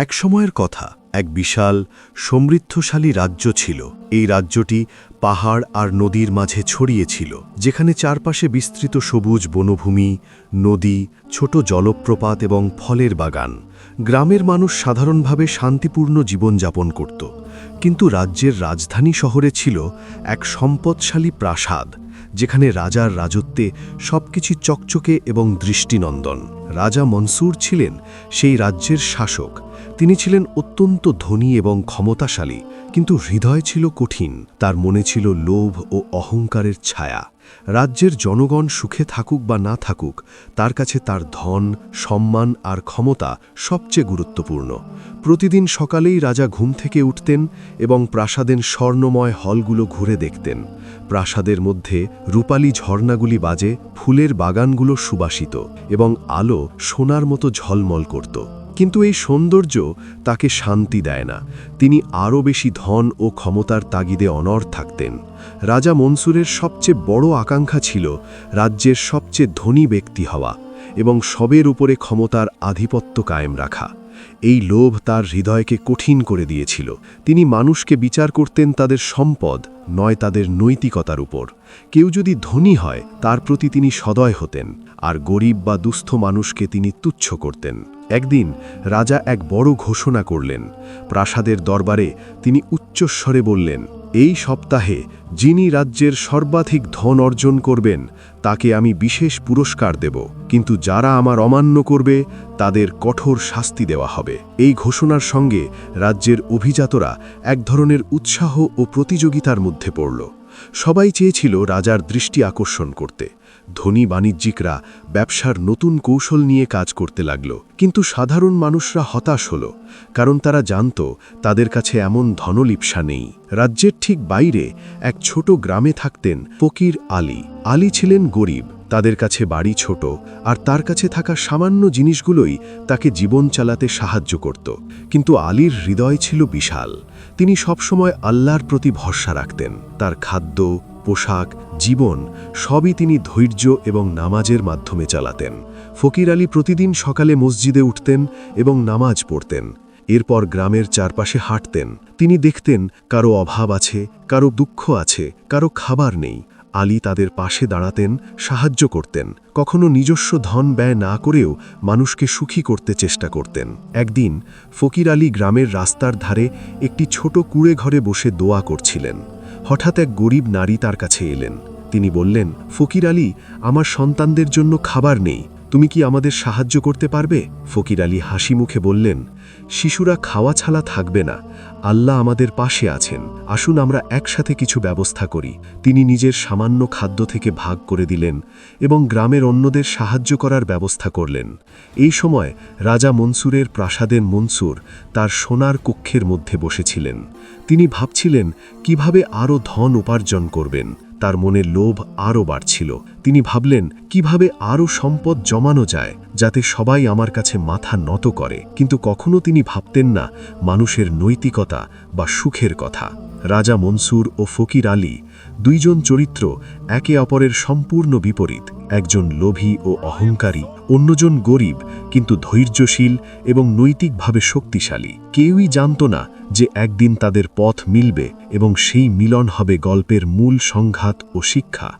এক সময়ের কথা, এক বিশাল সমৃদ্ধশালী রাজ্য ছিল। এই রাজ্যটি পাহাড় আর নদীর মাঝে ছড়িয়ে ছিল, যেখানে চারপাশে বিস্তৃত সবুজ বনভূমি, নদী, ছোট জলপ্রপাত এবং ফলের বাগান। গ্রামের মানুষ সাধারণভাবে শান্তিপূর্ণ জীবনযাপন করত, কিন্তু রাজ্যের রাজধানী শহরে ছিল এক সম্পদশালী প্রাসাদ, যেখানে রাজার রাজত্বে সবকিছু চকচকে এবং দৃষ্টিনন্দন। রাজা মনসুর ছিলেন সেই রাজ্যের শাসক। তিনি ছিলেন অত্যন্ত ধনী এবং ক্ষমতাশালী, কিন্তু হৃদয় ছিল কঠিন। তার মনে ছিল লোভ ও অহংকারের ছায়া। রাজ্যের জনগণ সুখে থাকুক বা না থাকুক, তার কাছে তার ধন, সম্মান আর ক্ষমতা সবচেয়ে গুরুত্বপূর্ণ। প্রতিদিন সকালেই রাজা ঘুম থেকে উঠতেন এবং প্রাসাদের স্বর্ণময় হলগুলো ঘুরে দেখতেন। প্রাসাদের মধ্যে রূপালী ঝর্ণাগুলি বাজে, ফুলের বাগানগুলো সুবাসিত এবং আলো সোনার মতো ঝলমল করত। কিন্তু এই সৌন্দর্য তাকে শান্তি দেয় না। তিনি আরও বেশি ধন ও ক্ষমতার তাগিদে অনড় থাকতেন। রাজা মনসুরের সবচেয়ে বড় আকাঙ্ক্ষা ছিল রাজ্যের সবচেয়ে ধনী ব্যক্তি হওয়া এবং সবের উপরে ক্ষমতার আধিপত্য কায়েম রাখা। এই লোভ তার হৃদয়কে কঠিন করে দিয়েছিল। তিনি মানুষকে বিচার করতেন তাদের সম্পদ, নয় তাদের নৈতিকতার উপর। কেউ যদি ধনী হয়, তার প্রতি তিনি সদয় হতেন, আর গরিব বা দুস্থ মানুষকে তিনি তুচ্ছ করতেন। একদিন রাজা এক বড় ঘোষণা করলেন। প্রাসাদের দরবারে তিনি উচ্চস্বরে বললেন, এই সপ্তাহে যিনি রাজ্যের সর্বাধিক ধন অর্জন করবেন, তাকে আমি বিশেষ পুরস্কার দেব, কিন্তু যারা আমার অমান্য করবে তাদের কঠোর শাস্তি দেওয়া হবে। এই ঘোষণার সঙ্গে রাজ্যের অভিজাতরা এক ধরনের উৎসাহ ও প্রতিযোগিতার মধ্যে পড়ল। সবাই চেয়েছিল রাজার দৃষ্টি আকর্ষণ করতে। ধনী বাণিজ্যিকরা ব্যবসার নতুন কৌশল নিয়ে কাজ করতে লাগল, কিন্তু সাধারণ মানুষরা হতাশ হল, কারণ তারা জানত তাদের কাছে এমন ধনলিপ্সা নেই। রাজ্যের ঠিক বাইরে এক ছোট গ্রামে থাকতেন ফকির আলী। আলী ছিলেন গরিব, তাদের কাছে বাড়ি ছোট, আর তার কাছে থাকা সামান্য জিনিসগুলোই তাকে জীবন চালাতে সাহায্য করত। কিন্তু আলীর হৃদয় ছিল বিশাল। তিনি সবসময় আল্লাহর প্রতি ভরসা রাখতেন। তার খাদ্য, পোশাক, জীবন সবই তিনি ধৈর্য এবং নামাজের মাধ্যমে চালাতেন। ফকির আলী প্রতিদিন সকালে মসজিদে উঠতেন এবং নামাজ পড়তেন। এরপর গ্রামের চারপাশে হাঁটতেন। তিনি দেখতেন কারো অভাব আছে, কারো দুঃখ আছে, কারো খাবার নেই। আলী তাদের পাশে দাঁড়াতেন, সাহায্য করতেন। কখনো নিজস্ব ধন ব্যয় না করেও মানুষকে সুখী করতে চেষ্টা করতেন। একদিন ফকির আলী গ্রামের রাস্তার ধারে একটি ছোট কুঁড়ে ঘরে বসে দোয়া করছিলেন। হঠাৎ এক গরিব নারী তার কাছে এলেন। তিনি বললেন, ফকির আলী, আমার সন্তানদের জন্য খাবার নেই, তুমি কি আমাদের সাহায্য করতে পারবে? ফকির আলী হাসি মুখে বললেন, শিশুরা খাওয়া ছাড়া থাকবে না, আল্লাহ আমাদের পাশে আছেন, আসুন আমরা একসাথে কিছু ব্যবস্থা করি। তিনি নিজের সামান্য খাদ্য থেকে ভাগ করে দিলেন এবং গ্রামের অন্যদের সাহায্য করার ব্যবস্থা করলেন। এই সময় রাজা মনসুরের প্রাসাদের মনসুর তার সোনার কক্ষের মধ্যে বসেছিলেন। তিনি ভাবছিলেন কিভাবে আরও ধন উপার্জন করবেন। তার মনে লোভ আরও বাড়ছিল। তিনি ভাবলেন কিভাবে আরও সম্পদ জমানো যায়, যাতে সবাই আমার কাছে মাথা নত করে। কিন্তু কখনো তিনি ভাবতেন না মানুষের নৈতিকতা বা সুখের কথা। রাজা মনসুর ও ফকির আলী দুইজন চরিত্র একে অপরের সম্পূর্ণ বিপরীত। একজন লোভী ও অহংকারী, অন্যজন গরিব কিন্তু ধৈর্যশীল এবং নৈতিকভাবে শক্তিশালী। কেউই জানত না যে একদিন তাদের পথ মিলবে এবং সেই মিলন হবে গল্পের মূল সংঘাত ও শিক্ষা।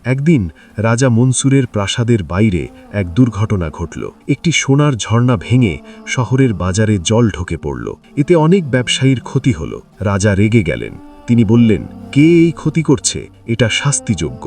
একদিন রাজা মনসুরের প্রাসাদের বাইরে এক দুর্ঘটনা ঘটল। একটি সোনার ঝর্ণা ভেঙে শহরের বাজারে জল ঢুকে পড়ল। এতে অনেক ব্যবসায়ীর ক্ষতি হল। রাজা রেগে গেলেন। তিনি বললেন, কে এই ক্ষতি করছে? এটা শাস্তিযোগ্য।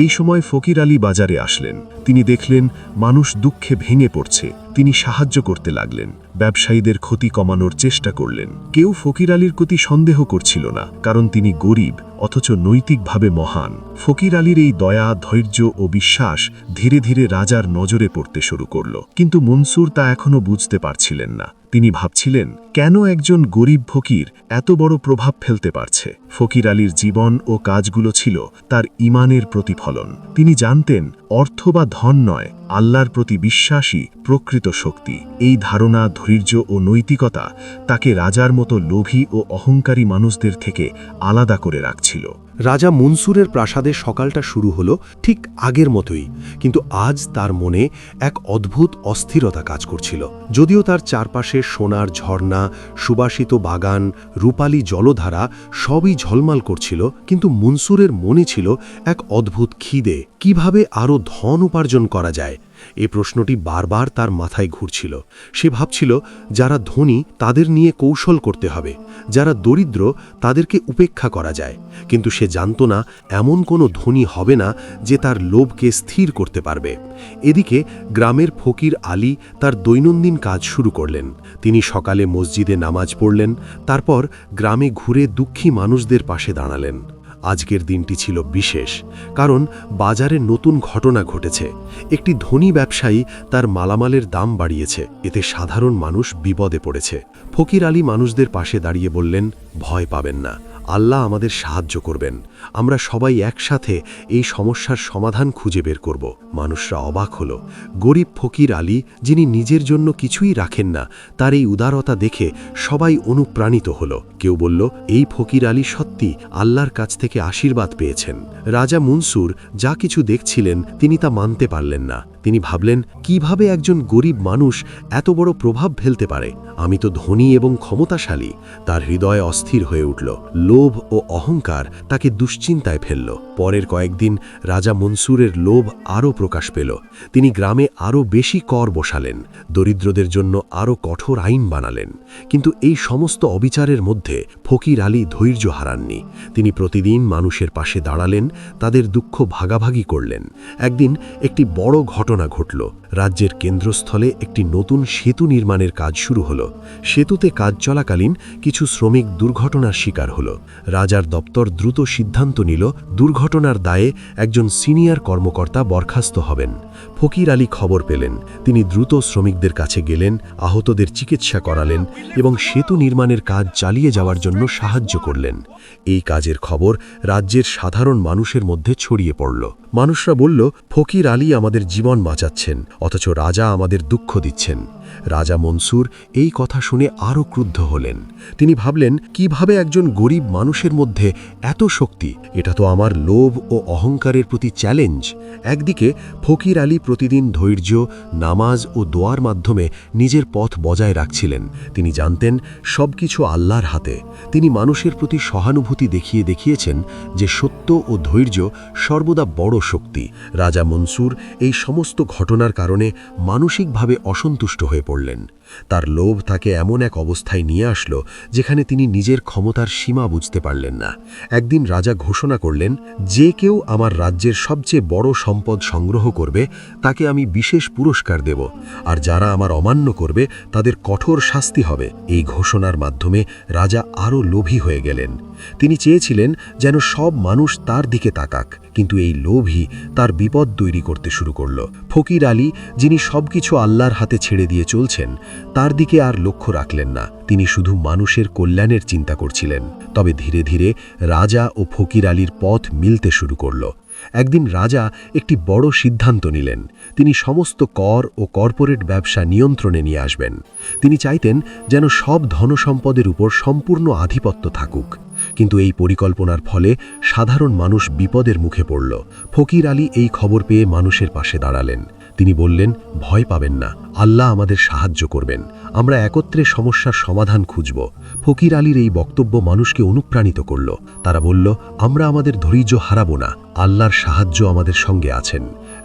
এই সময় ফকির আলী বাজারে আসলেন। তিনি দেখলেন মানুষ দুঃখে ভেঙে পড়ছে। তিনি সাহায্য করতে লাগলেন, ব্যবসায়ীদের ক্ষতি কমানোর চেষ্টা করলেন। কেউ ফকির আলীর প্রতি সন্দেহ করছিল না, কারণ তিনি গরিব অথচ নৈতিকভাবে মহান। ফকির আলীর এই দয়া, ধৈর্য ও বিশ্বাস ধীরে ধীরে রাজার নজরে পড়তে শুরু করল। কিন্তু মনসুর তা এখনো বুঝতে পারছিলেন না। তিনি ভাবছিলেন, কেন একজন গরিব ফকির এত বড় প্রভাব ফেলতে পারছে? ফকির আলীর জীবন ও কাজগুলো ছিল তার ঈমানের প্রতিফলন। তিনি জানতেন অর্থ বা ধন নয়, আল্লাহর প্রতি বিশ্বাসী প্রকৃত শক্তি। এই ধারণা, ধৈর্য ও নৈতিকতা তাকে রাজার মতো লোভী ও অহংকারী মানুষদের থেকে আলাদা করে রাখছিল। রাজা মনসুরের প্রাসাদে সকালটা শুরু হলো ঠিক আগের মতোই, কিন্তু আজ তার মনে এক অদ্ভুত অস্থিরতা কাজ করছিল। যদিও তার চারপাশে সোনার ঝর্ণা, সুবাসিত বাগান, রূপালী জলধারা সবই ঝলমাল করছিল, কিন্তু মনসুরের মনে ছিল এক অদ্ভুত খিদে। কিভাবে আরও ধন উপার্জন করা যায়, এই প্রশ্নটি বারবার তার মাথায় ঘুরছিল। সে ভাবছিল, যারা ধনী তাদের নিয়ে কৌশল করতে হবে, যারা দরিদ্র তাদেরকে উপেক্ষা করা যায়। কিন্তু সে জানত না এমন কোনো ধনী হবে না যে তার লোভকে স্থির করতে পারবে। এদিকে গ্রামের ফকির আলী তার দৈনন্দিন কাজ শুরু করলেন। তিনি সকালে মসজিদে নামাজ পড়লেন, তারপর গ্রামে ঘুরে দুঃখী মানুষদের পাশে দাঁড়ালেন। আজকের দিনটি ছিল বিশেষ, কারণ বাজারে নতুন ঘটনা ঘটেছে। একটি ধনী ব্যবসায়ী তার মালামালের দাম বাড়িয়েছে, এতে সাধারণ মানুষ বিপদে পড়েছে। ফকির আলী মানুষদের পাশে দাঁড়িয়ে বললেন, ভয় পাবেন না, আল্লাহ আমাদের সাহায্য করবেন। আমরা সবাই একসাথে এই সমস্যার সমাধান খুঁজে বের করব। মানুষরা অবাক হল। গরিব ফকির আলী, যিনি নিজের জন্য কিছুই রাখেন না, তার এই উদারতা দেখে সবাই অনুপ্রাণিত হল। কেউ বলল, এই ফকির আলী সত্যি আল্লাহর কাছ থেকে আশীর্বাদ পেয়েছেন। রাজা মনসুর যা কিছু দেখছিলেন তিনি তা মানতে পারলেন না। তিনি ভাবলেন, কিভাবে একজন গরিব মানুষ এত বড় প্রভাব ফেলতে পারে? আমি তো ধনী এবং ক্ষমতাশালী। তার হৃদয় অস্থির হয়ে উঠল। লোভ ও অহংকার তাকে দুশ্চিন্তায় ফেলল। পরের কয়েকদিন রাজা মনসুরের লোভ আরও প্রকাশ পেল। তিনি গ্রামে আরও বেশি কর বসালেন, দরিদ্রদের জন্য আরও কঠোর আইন বানালেন। কিন্তু এই সমস্ত অবিচারের মধ্যে ফকির আলী ধৈর্য হারাননি। তিনি প্রতিদিন মানুষের পাশে দাঁড়ালেন, তাদের দুঃখ ভাগাভাগি করলেন। একদিন একটি বড় ঘটনা ঘটল। রাজ্যের কেন্দ্রস্থলে একটি নতুন সেতু নির্মাণের কাজ শুরু হলো। সেতুতে কাজ চলাকালীন কিছু শ্রমিক দুর্ঘটনার শিকার হল। রাজার দপ্তর দ্রুত সিদ্ধান্ত নিল, দুর্ঘটনার দায়ে একজন সিনিয়র কর্মকর্তা বরখাস্ত হবেন। ফকির আলী খবর পেলেন। তিনি দ্রুত শ্রমিকদের কাছে গেলেন, আহতদের চিকিৎসা করালেন এবং সেতু নির্মাণের কাজ চালিয়ে যাওয়ার জন্য সাহায্য করলেন। এই কাজের খবর রাজ্যের সাধারণ মানুষের মধ্যে ছড়িয়ে পড়ল। মানুষরা বলল, ফকির আলী আমাদের জীবন বাঁচাচ্ছেন, অথচ রাজা আমাদের দুঃখ দিচ্ছেন। রাজা মনসুর এই কথা শুনে আরও ক্রুদ্ধ হলেন। তিনি ভাবলেন, কিভাবে একজন গরিব মানুষের মধ্যে এত শক্তি? এটা তো আমার লোভ ও অহংকারের প্রতি চ্যালেঞ্জ। একদিকে ফকির আলী প্রতিদিন ধৈর্য, নামাজ ও দোয়ার মাধ্যমে নিজের পথ বজায় রাখছিলেন। তিনি জানতেন সবকিছু আল্লাহর হাতে। তিনি মানুষের প্রতি সহানুভূতি দেখিয়েছেন যে সত্য ও ধৈর্য সর্বদা বড় শক্তি। রাজা মনসুর এই সমস্ত ঘটনার কারণে মানসিকভাবে অসন্তুষ্ট হয়ে পড়লেন। তার লোভ তাকে এমন এক অবস্থায় নিয়ে আসলো যেখানে তিনি নিজের ক্ষমতার সীমা বুঝতে পারলেন না। একদিন রাজা ঘোষণা করলেন, যে কেউ আমার রাজ্যের সবচেয়ে বড় সম্পদ সংগ্রহ করবে তাকে আমি বিশেষ পুরস্কার দেব, আর যারা আমার অমান্য করবে তাদের কঠোর শাস্তি হবে। এই ঘোষণার মাধ্যমে রাজা আরও লোভী হয়ে গেলেন। তিনি চেয়েছিলেন যেন সব মানুষ তার দিকে তাকাক, কিন্তু এই লোভই তার বিপদ তৈরি করতে শুরু করল। ফকির আলী, যিনি সবকিছু আল্লাহর হাতে ছেড়ে দিয়ে চলছেন, তার দিকে আর লক্ষ্য রাখলেন না। তিনি শুধু মানুষের কল্যাণের চিন্তা করছিলেন। তবে ধীরে ধীরে রাজা ও ফকির আলীর পথ মিলতে শুরু করল। একদিন রাজা একটি বড় সিদ্ধান্ত নিলেন। তিনি সমস্ত কর ও কর্পোরেট ব্যবসা নিয়ন্ত্রণে নিয়ে আসবেন। তিনি চাইতেন যেন সব ধনসম্পদের উপর সম্পূর্ণ আধিপত্য থাকুক। কিন্তু এই পরিকল্পনার ফলে সাধারণ মানুষ বিপদের মুখে পড়ল। ফকির আলী এই খবর পেয়ে মানুষের পাশে দাঁড়ালেন। তিনি বললেন, ভয় পাবেন না, আল্লাহ আমাদের সাহায্য করবেন। আমরা একত্রে সমস্যার সমাধান খুঁজব। ফকির আলীর এই বক্তব্য মানুষকে অনুপ্রাণিত করল। তারা বলল, আমরা আমাদের ধৈর্য হারাবো না, আল্লাহর সাহায্য আমাদের সঙ্গে আছেন।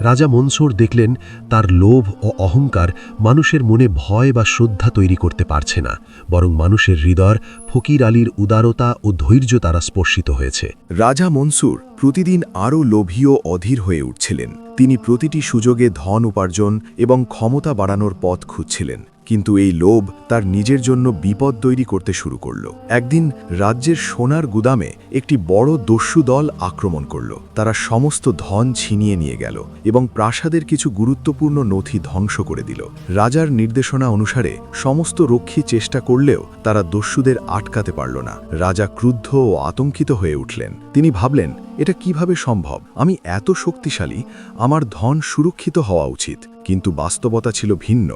রাজা মনসুর দেখলেন তার লোভ ও অহংকার মানুষের মনে ভয় বা শ্রদ্ধা তৈরি করতে পারছে না, বরং মানুষের হৃদয় ফকির আলীর উদারতা ও ধৈর্য দ্বারা স্পর্শিত হয়েছে। রাজা মনসুর প্রতিদিন আরও লোভী ও অধীর হয়ে উঠছিলেন। তিনি প্রতিটি সুযোগে ধন উপার্জন এবং ক্ষমতা বাড়ানোর পথ খুঁজছিলেন, কিন্তু এই লোভ তার নিজের জন্য বিপদ তৈরি করতে শুরু করল। একদিন রাজ্যের সোনার গুদামে একটি বড় দস্যু দল আক্রমণ করল। তারা সমস্ত ধন ছিনিয়ে নিয়ে গেল এবং প্রাসাদের কিছু গুরুত্বপূর্ণ নথি ধ্বংস করে দিল। রাজার নির্দেশনা অনুসারে সমস্ত রক্ষী চেষ্টা করলেও তারা দস্যুদের আটকাতে পারল না। রাজা ক্রুদ্ধ ও আতঙ্কিত হয়ে উঠলেন। তিনি ভাবলেন, এটা কিভাবে সম্ভব? আমি এত শক্তিশালী, আমার ধন সুরক্ষিত হওয়া উচিত। কিন্তু বাস্তবতা ছিল ভিন্ন।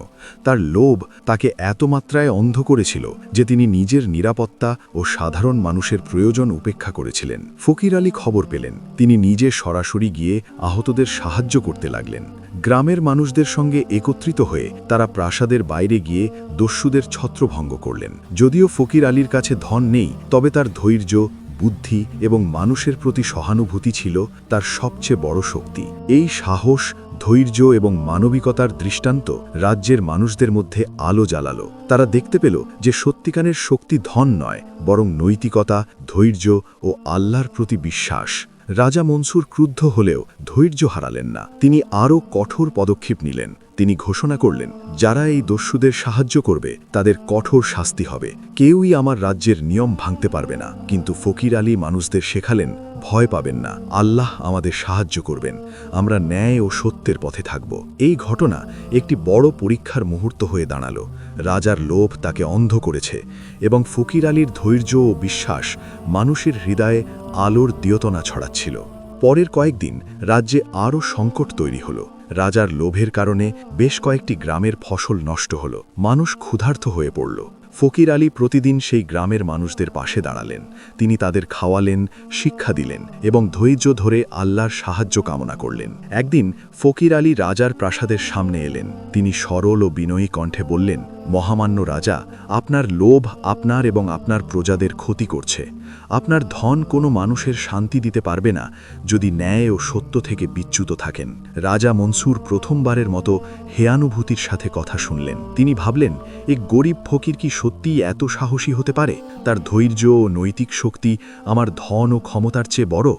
তার লোভ তাকে এত মাত্রায় অন্ধ করেছিল যে তিনি নিজের নিরাপত্তা ও সাধারণ মানুষের প্রয়োজন উপেক্ষা করেছিলেন। ফকির আলী খবর পেলেন। তিনি নিজে সরাসরি গিয়ে আহতদের সাহায্য করতে লাগলেন। গ্রামের মানুষদের সঙ্গে একত্রিত হয়ে তারা প্রাসাদের বাইরে গিয়ে দস্যুদের ছত্রভঙ্গ করলেন। যদিও ফকির আলীর কাছে ধন নেই, তবে তার ধৈর্য, বুদ্ধি এবং মানুষের প্রতি সহানুভূতি ছিল তার সবচেয়ে বড় শক্তি। এই সাহস, ধৈর্য এবং মানবিকতার দৃষ্টান্ত রাজ্যের মানুষদের মধ্যে আলো জ্বালালো। তারা দেখতে পেল যে সত্যিকারের শক্তি ধন নয়, বরং নৈতিকতা, ধৈর্য ও আল্লাহর প্রতি বিশ্বাস। রাজা মনসুর ক্রুদ্ধ হলেও ধৈর্য হারালেন না। তিনি আরও কঠোর পদক্ষেপ নিলেন। তিনি ঘোষণা করলেন, যারা এই দস্যুদের সাহায্য করবে তাদের কঠোর শাস্তি হবে। কেউই আমার রাজ্যের নিয়ম ভাঙতে পারবে না। কিন্তু ফকির আলী মানুষদের শেখালেন, ভয় পাবেন না, আল্লাহ আমাদের সাহায্য করবেন। আমরা ন্যায় ও সত্যের পথে থাকব। এই ঘটনা একটি বড় পরীক্ষার মুহূর্ত হয়ে দাঁড়ালো। রাজার লোভ তাকে অন্ধ করেছে এবং ফকির আলীর ধৈর্য ও বিশ্বাস মানুষের হৃদয়ে আলোর দিয়তনা ছড়াচ্ছিল। পরের কয়েকদিন রাজ্যে আরও সংকট তৈরি হলো। রাজার লোভের কারণে বেশ কয়েকটি গ্রামের ফসল নষ্ট হল। মানুষ ক্ষুধার্ত হয়ে পড়ল। ফকির আলী প্রতিদিন সেই গ্রামের মানুষদের পাশে দাঁড়ালেন। তিনি তাদের খাওয়ালেন, শিক্ষা দিলেন এবং ধৈর্য ধরে আল্লাহর সাহায্য কামনা করলেন। একদিন ফকির আলী রাজার প্রাসাদের সামনে এলেন। তিনি সরল ও বিনয়ী কণ্ঠে বললেন, মহামান্য রাজা, আপনার লোভ আপনার এবং আপনার প্রজাদের ক্ষতি করছে। আপনার ধন কোনো মানুষের শান্তি দিতে পারবে না যদি ন্যায় ও সত্য থেকে বিচ্যুত থাকেন। রাজা মনসুর প্রথমবারের মতো হেয়ানুভূতির সাথে কথা শুনলেন। তিনি ভাবলেন, এক গরিব ফকির কি সত্যিই এত সাহসী হতে পারে? তার ধৈর্য ও নৈতিক শক্তি আমার ধন ও ক্ষমতার চেয়ে বড়।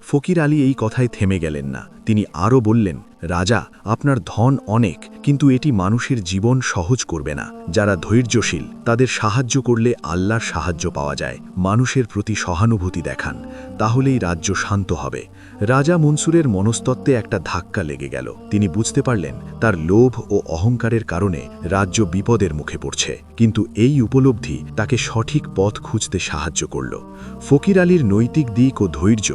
ফকির আলী এই কথায় থেমে গেলেন না। তিনি আরও বললেন, রাজা, আপনার ধন অনেক, কিন্তু এটি মানুষের জীবন সহজ করবে না। যারা ধৈর্যশীল তাদের সাহায্য করলে আল্লাহর সাহায্য পাওয়া যায়। মানুষের প্রতি সহানুভূতি দেখান, তাহলেই রাজ্য শান্ত হবে। রাজা মনসুরের মনস্তত্ত্বে একটা ধাক্কা লেগে গেল। তিনি বুঝতে পারলেন তার লোভ ও অহংকারের কারণে রাজ্য বিপদের মুখে পড়ছে। কিন্তু এই উপলব্ধি তাকে সঠিক পথ খুঁজতে সাহায্য করল। ফকির আলীর নৈতিক দিক ও ধৈর্য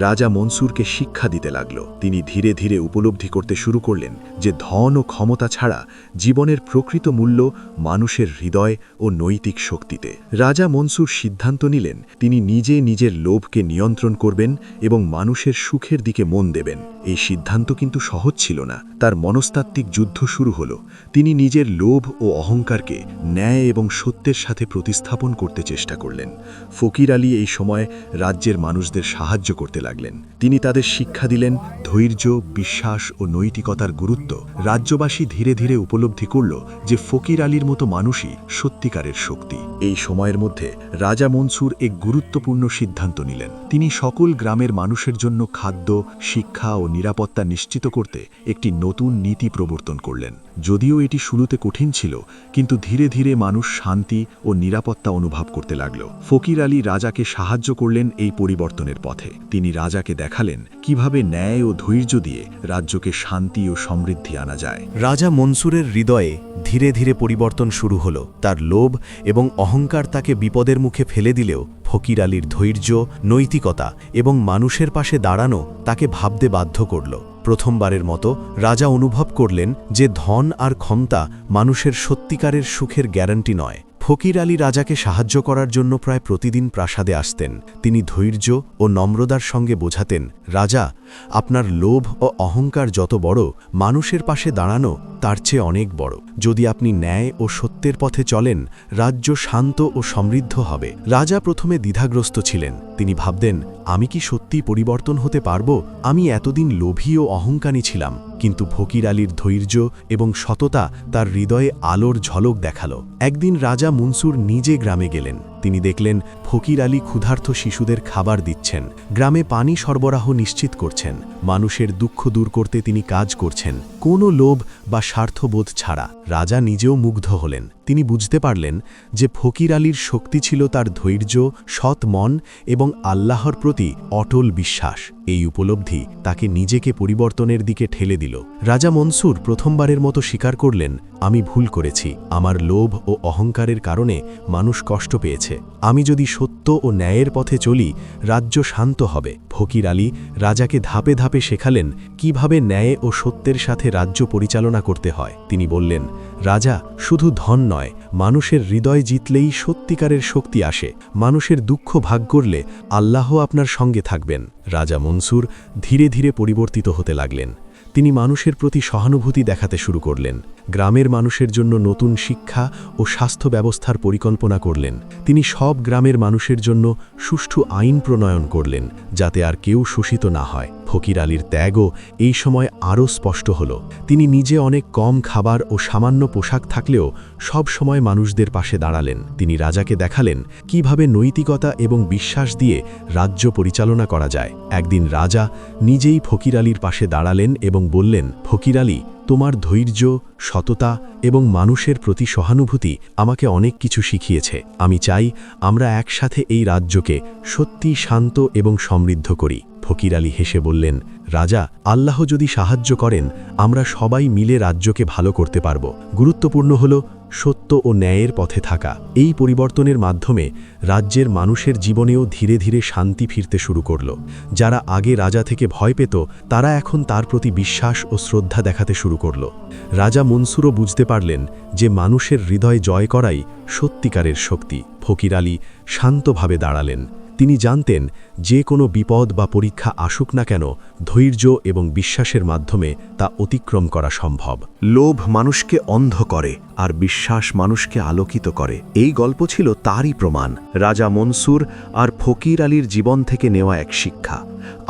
রাজা মনসুরকে শিক্ষা দিতে লাগল। তিনি ধীরে ধীরে উপলব্ধি করতে শুরু করলেন যে ধন ও ক্ষমতা ছাড়া জীবনের প্রকৃত মূল্য মানুষের হৃদয় ও নৈতিক শক্তিতে। রাজা মনসুর সিদ্ধান্ত নিলেন তিনি নিজে নিজের লোভকে নিয়ন্ত্রণ করবেন এবং মানুষের সুখের দিকে মন দেবেন। এই সিদ্ধান্ত কিন্তু সহজ ছিল না। তার মনস্তাত্ত্বিক যুদ্ধ শুরু হলো। তিনি নিজের লোভ ও অহংকারকে ন্যায় এবং সত্যের সাথে প্রতিস্থাপন করতে চেষ্টা করলেন। ফকির আলী এই সময় রাজ্যের মানুষদের সাহায্য করতে লাগলেন। তিনি তাদের শিক্ষা দিলেন ধৈর্য, বিশ্বাস ও নৈতিকতার গুরুত্ব। রাজ্যবাসী ধীরে ধীরে উপলব্ধি করল যে ফকির আলীর মতো মানুষই সত্যিকারের শক্তি। এই সময়ের মধ্যে রাজা মনসুর এক গুরুত্বপূর্ণ সিদ্ধান্ত নিলেন। তিনি সকল গ্রামের মানুষের জন্য খাদ্য, শিক্ষা ও নিরাপত্তা নিশ্চিত করতে একটি নতুন নীতি প্রবর্তন করলেন। যদিও এটি শুরুতে কঠিন ছিল, কিন্তু ধীরে ধীরে মানুষ শান্তি ও নিরাপত্তা অনুভব করতে লাগল। ফকির আলী রাজাকে সাহায্য করলেন এই পরিবর্তনের পথে। তিনি রাজাকে দেখালেন কিভাবে ন্যায় ও ধৈর্য দিয়ে রাজ্যকে শান্তি ও সমৃদ্ধি আনা যায়। রাজা মনসুরের হৃদয়ে ধীরে ধীরে পরিবর্তন শুরু হলো। তার লোভ এবং অহংকার তাকে বিপদের মুখে ফেলে দিলেও ফকির আলীর ধৈর্য, নৈতিকতা এবং মানুষের পাশে দাঁড়ানো তাকে ভাবতে বাধ্য করল। প্রথমবারের মতো রাজা অনুভব করলেন যে ধন আর ক্ষমতা মানুষের সত্যিকারের সুখের গ্যারান্টি নয়। ফকির আলী রাজাকে সাহায্য করার জন্য প্রায় প্রতিদিন প্রাসাদে আসতেন। তিনি ধৈর্য ও নম্রতার সঙ্গে বোঝাতেন, রাজা, আপনার লোভ ও অহংকার যত বড়, মানুষের পাশে দাঁড়ানো তার চেয়ে অনেক বড়। যদি আপনি ন্যায় ও সত্যের পথে চলেন, রাজ্য শান্ত ও সমৃদ্ধ হবে। রাজা প্রথমে দ্বিধাগ্রস্ত ছিলেন। তিনি ভাবতেন, আমি কি সত্যি পরিবর্তন হতে পারব? আমি এতদিন লোভী ও অহংকারী ছিলাম। কিন্তু ফকির আলীর ধৈর্য এবং সততা তার হৃদয়ে আলোর ঝলক দেখালো। একদিন রাজা মনসুর নিজে গ্রামে গেলেন। তিনি দেখলেন ফকির আলী ক্ষুধার্ত শিশুদের খাবার দিচ্ছেন, গ্রামে পানি সরবরাহ নিশ্চিত করছেন, মানুষের দুঃখ দূর করতে তিনি কাজ করছেন, কোনো লোভ বা স্বার্থবোধ ছাড়া। রাজা নিজেও মুগ্ধ হলেন। তিনি বুঝতে পারলেন যে ফকির আলীর শক্তি ছিল তার ধৈর্য, সৎ মন এবং আল্লাহর প্রতি অটল বিশ্বাস। এই উপলব্ধি তাকে নিজেকে পরিবর্তনের দিকে ঠেলে দিল। রাজা মনসুর প্রথমবারের মতো স্বীকার করলেন, আমি ভুল করেছি। আমার লোভ ও অহংকারের কারণে মানুষ কষ্ট পেয়েছে। আমি যদি সত্য ও ন্যায়ের পথে চলি রাজ্য শান্ত হবে। ফকির আলী রাজাকে ধাপে ধাপে শেখালেন কিভাবে ন্যায় ও সত্যের সাথে রাজ্য পরিচালনা করতে হয়। তিনি বললেন, রাজা, শুধু ধন নয়, মানুষের হৃদয় জিতলেই সত্যিকারের শক্তি আসে। মানুষের দুঃখ ভাগ করলে আল্লাহ আপনার সঙ্গে থাকবেন। রাজা মনসুর ধীরে ধীরে পরিবর্তিত হতে লাগলেন। তিনি মানুষের প্রতি সহানুভূতি দেখাতে শুরু করলেন। গ্রামের মানুষের জন্য নতুন শিক্ষা ও স্বাস্থ্য ব্যবস্থার পরিকল্পনা করলেন। তিনি সব গ্রামের মানুষের জন্য সুষ্ঠু আইন প্রণয়ন করলেন, যাতে আর কেউ শোষিত না হয়। ফকির আলীর ত্যাগও এই সময় আরও স্পষ্ট হল। তিনি নিজে অনেক কম খাবার ও সামান্য পোশাক থাকলেও সব সময় মানুষদের পাশে দাঁড়ালেন। তিনি রাজাকে দেখালেন কিভাবে নৈতিকতা এবং বিশ্বাস দিয়ে রাজ্য পরিচালনা করা যায়। একদিন রাজা নিজেই ফকির আলীর পাশে দাঁড়ালেন এবং বললেন, ফকির আলী, তোমার ধৈর্য, সততা এবং মানুষের প্রতি সহানুভূতি আমাকে অনেক কিছু শিখিয়েছে। আমি চাই আমরা একসাথে এই রাজ্যকে সত্যি শান্ত এবং সমৃদ্ধ করি। ফকির আলী হেসে বললেন, রাজা, আল্লাহ যদি সাহায্য করেন আমরা সবাই মিলে রাজ্যকে ভালো করতে পারব। গুরুত্বপূর্ণ হল সত্য ও ন্যায়ের পথে থাকা। এই পরিবর্তনের মাধ্যমে রাজ্যের মানুষের জীবনেও ধীরে ধীরে শান্তি ফিরতে শুরু করল। যারা আগে রাজা থেকে ভয় পেত তারা এখন তার প্রতি বিশ্বাস ও শ্রদ্ধা দেখাতে শুরু করল। রাজা মনসুরও বুঝতে পারলেন যে মানুষের হৃদয় জয় করাই সত্যিকারের শক্তি। ফকির আলী শান্তভাবে দাঁড়ালেন। তিনি জানতেন যে কোনো বিপদ বা পরীক্ষা আসুক না কেন, ধৈর্য এবং বিশ্বাসের মাধ্যমে তা অতিক্রম করা সম্ভব। লোভ মানুষকে অন্ধ করে আর বিশ্বাস মানুষকে আলোকিত করে। এই গল্প ছিল তারই প্রমাণ। রাজা মনসুর আর ফকির আলীর জীবন থেকে নেওয়া এক শিক্ষা।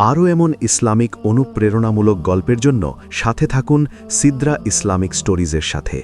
আরও এমন ইসলামিক অনুপ্রেরণামূলক গল্পের জন্য সাথে থাকুন সিদ্রা ইসলামিক স্টোরিজের সাথে।